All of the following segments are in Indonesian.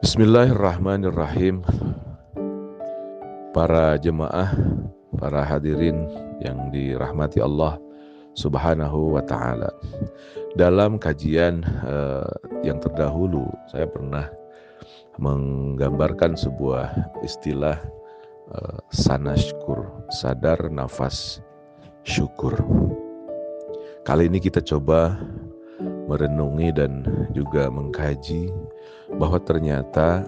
Bismillahirrahmanirrahim. Para jemaah, para hadirin yang dirahmati Allah Subhanahu wa ta'ala. Dalam kajian yang terdahulu, saya pernah menggambarkan sebuah istilah sanashkur, sadar nafas syukur. Kali ini kita coba merenungi dan juga mengkaji bahwa ternyata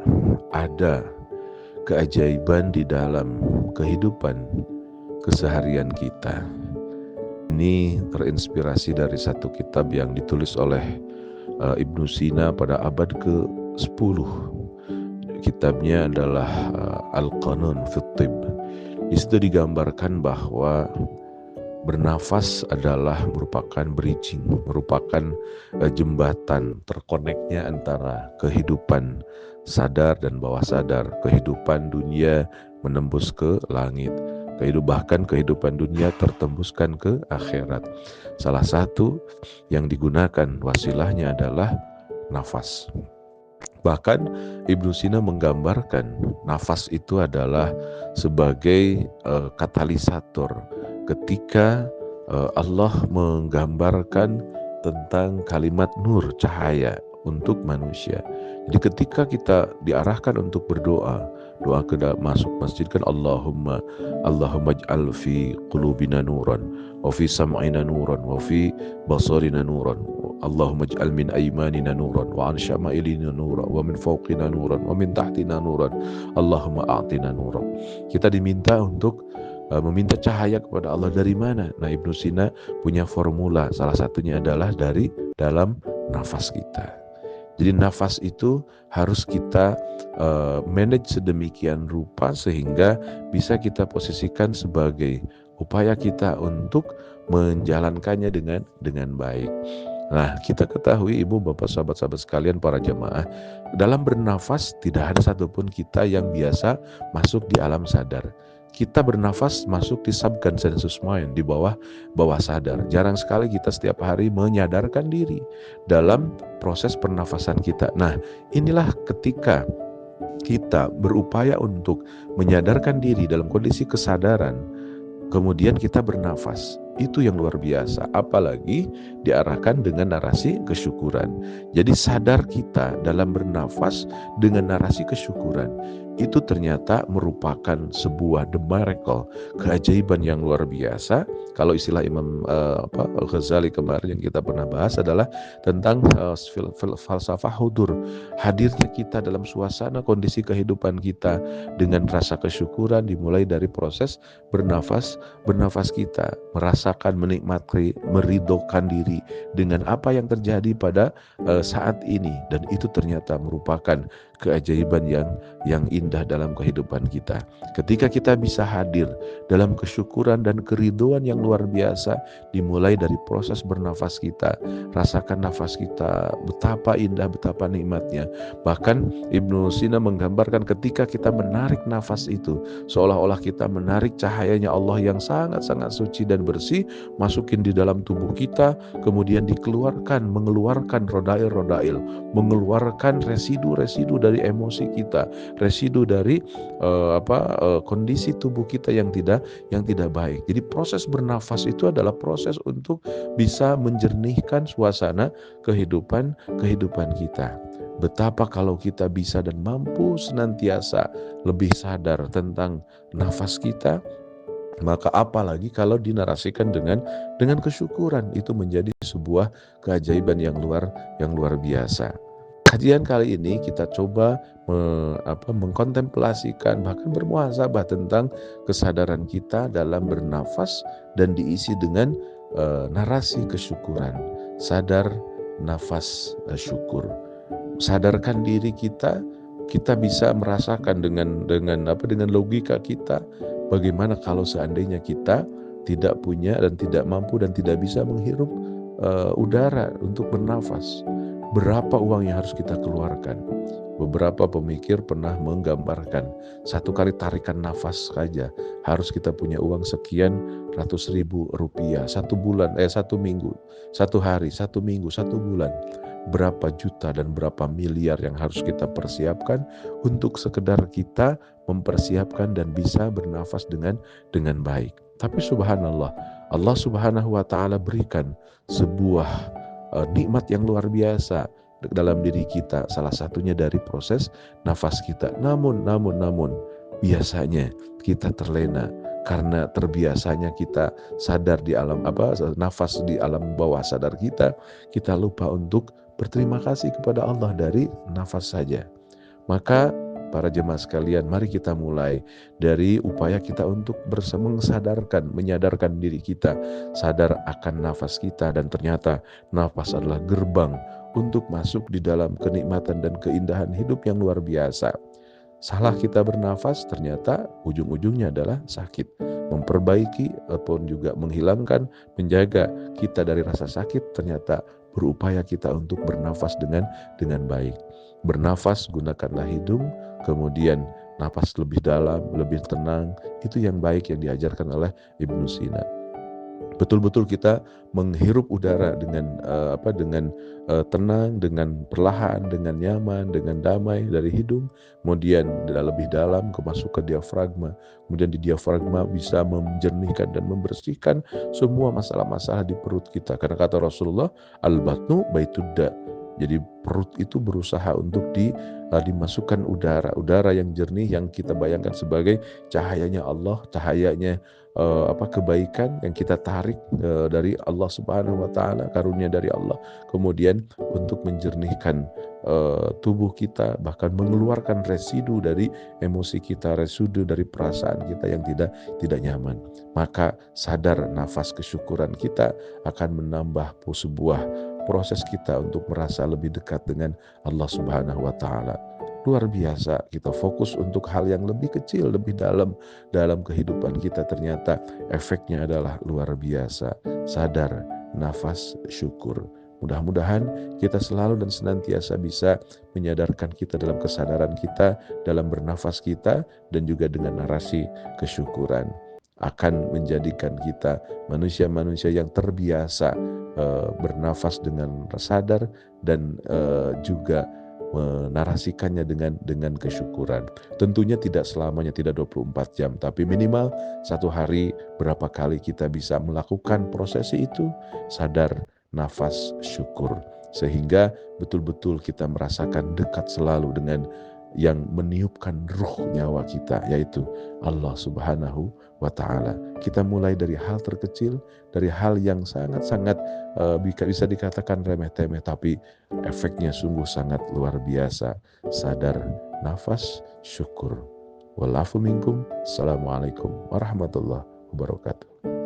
ada keajaiban di dalam kehidupan keseharian kita. Ini terinspirasi dari satu kitab yang ditulis oleh Ibnu Sina pada abad ke-10. Kitabnya adalah Al-Qanun fi Tibb. Di situ digambarkan bahwa bernafas adalah merupakan bridging, merupakan jembatan terkoneknya antara kehidupan sadar dan bawah sadar, kehidupan dunia menembus ke langit, bahkan kehidupan dunia tertembuskan ke akhirat. Salah satu yang digunakan wasilahnya adalah nafas. Bahkan Ibnu Sina menggambarkan nafas itu adalah sebagai katalisator ketika Allah menggambarkan tentang kalimat nur, cahaya untuk manusia. Jadi ketika kita diarahkan untuk berdoa, doa ke masuk masjid kan Allahumma ij'al fi qulubina nuran wa fi sam'ina nuran wa fi basarina nuran Allahumma ij'al min aymanina nuran wa an syama'ilina nuran wa min fawqina nuran wa min tahtina nuran Allahumma a'tina nuran. Kita diminta untuk meminta cahaya kepada Allah. Dari mana? Nah, Ibnu Sina punya formula, salah satunya adalah dari dalam nafas kita. Jadi nafas itu harus kita manage sedemikian rupa sehingga bisa kita posisikan sebagai upaya kita untuk menjalankannya dengan baik. Nah, kita ketahui ibu bapak sahabat-sahabat sekalian, para jemaah, dalam bernafas tidak ada satupun kita yang biasa masuk di alam sadar. Kita bernafas masuk di subconscious mind, di bawah sadar. Jarang sekali kita setiap hari menyadarkan diri dalam proses pernafasan kita. Nah, inilah ketika kita berupaya untuk menyadarkan diri dalam kondisi kesadaran, kemudian kita bernafas. Itu yang luar biasa, apalagi diarahkan dengan narasi kesyukuran. Jadi sadar kita dalam bernafas dengan narasi kesyukuran, itu ternyata merupakan sebuah the miracle, keajaiban yang luar biasa. Kalau istilah Imam Al-Ghazali kemarin yang kita pernah bahas adalah tentang falsafah hudur, hadirnya kita dalam suasana kondisi kehidupan kita dengan rasa kesyukuran, dimulai dari proses bernafas kita, merasakan, menikmati, meridhokan diri dengan apa yang terjadi pada saat ini, dan itu ternyata merupakan keajaiban yang indah dalam kehidupan kita. Ketika kita bisa hadir dalam kesyukuran dan keridhoan yang luar biasa, dimulai dari proses bernafas kita, rasakan nafas kita betapa indah, betapa nikmatnya. Bahkan Ibnu Sina menggambarkan ketika kita menarik nafas itu, seolah-olah kita menarik cahayanya Allah yang sangat-sangat suci dan bersih, masukin di dalam tubuh kita, kemudian mengeluarkan rodail, mengeluarkan residu-residu dari emosi kita, residu dari kondisi tubuh kita yang tidak baik. Jadi proses bernafas itu adalah proses untuk bisa menjernihkan suasana kehidupan kita. Betapa kalau kita bisa dan mampu senantiasa lebih sadar tentang nafas kita, maka apalagi kalau dinarasikan dengan kesyukuran, itu menjadi sebuah keajaiban yang luar biasa. Kajian kali ini kita coba mengkontemplasikan, bahkan bermuhasabah tentang kesadaran kita dalam bernafas dan diisi dengan narasi kesyukuran. Sadar nafas syukur. Sadarkan diri kita bisa merasakan dengan logika kita, bagaimana kalau seandainya kita tidak punya dan tidak mampu dan tidak bisa menghirup udara untuk bernafas. Berapa uang yang harus kita keluarkan? Beberapa pemikir pernah menggambarkan satu kali tarikan nafas saja harus kita punya uang sekian ratus ribu rupiah, satu minggu, satu hari, satu minggu, satu bulan. berapa juta dan berapa miliar yang harus kita persiapkan untuk sekedar kita mempersiapkan dan bisa bernafas dengan baik. Tapi subhanallah, Allah Subhanahu wa taala berikan sebuah nikmat yang luar biasa dalam diri kita, salah satunya dari proses nafas kita. Namun biasanya kita terlena karena terbiasanya kita sadar di alam nafas di alam bawah sadar kita lupa untuk berterima kasih kepada Allah dari nafas saja. Maka para jemaah sekalian, mari kita mulai dari upaya kita untuk menyadarkan diri kita, sadar akan nafas kita, dan ternyata nafas adalah gerbang untuk masuk di dalam kenikmatan dan keindahan hidup yang luar biasa. Salah kita bernafas ternyata ujung-ujungnya adalah sakit. Memperbaiki ataupun juga menghilangkan, menjaga kita dari rasa sakit, ternyata berupaya kita untuk bernafas dengan baik. Bernafas, gunakanlah hidung, kemudian nafas lebih dalam, lebih tenang. Itu yang baik yang diajarkan oleh Ibnu Sina. Betul-betul kita menghirup udara dengan tenang, dengan perlahan, dengan nyaman, dengan damai dari hidung, kemudian lebih dalam masuk ke diafragma, kemudian di diafragma bisa menjernihkan dan membersihkan semua masalah-masalah di perut kita. Karena kata Rasulullah, al-batnu baitudda. Jadi perut itu berusaha untuk dimasukkan udara yang jernih yang kita bayangkan sebagai cahayanya Allah, cahayanya kebaikan yang kita tarik dari Allah Subhanahu wa taala, karunia dari Allah, kemudian untuk menjernihkan tubuh kita, bahkan mengeluarkan residu dari emosi kita, residu dari perasaan kita yang tidak nyaman. Maka sadar nafas kesyukuran kita akan menambah sebuah proses kita untuk merasa lebih dekat dengan Allah Subhanahu wa taala. Luar biasa, kita fokus untuk hal yang lebih kecil, lebih dalam kehidupan kita, ternyata efeknya adalah luar biasa. Sadar, nafas, syukur. Mudah-mudahan kita selalu dan senantiasa bisa menyadarkan kita dalam kesadaran kita, dalam bernafas kita, dan juga dengan narasi kesyukuran akan menjadikan kita manusia-manusia yang terbiasa bernafas dengan sadar dan juga menarasikannya dengan kesyukuran. Tentunya tidak selamanya, tidak 24 jam, tapi minimal satu hari berapa kali kita bisa melakukan prosesi itu, sadar, nafas, syukur, sehingga betul-betul kita merasakan dekat selalu dengan yang meniupkan ruh nyawa kita, yaitu Allah Subhanahu wa ta'ala. Kita mulai dari hal terkecil, dari hal yang sangat-sangat bisa dikatakan remeh-temeh, tapi efeknya sungguh sangat luar biasa. Sadar, nafas, syukur. Walafu minkum. Assalamualaikum warahmatullahi wabarakatuh.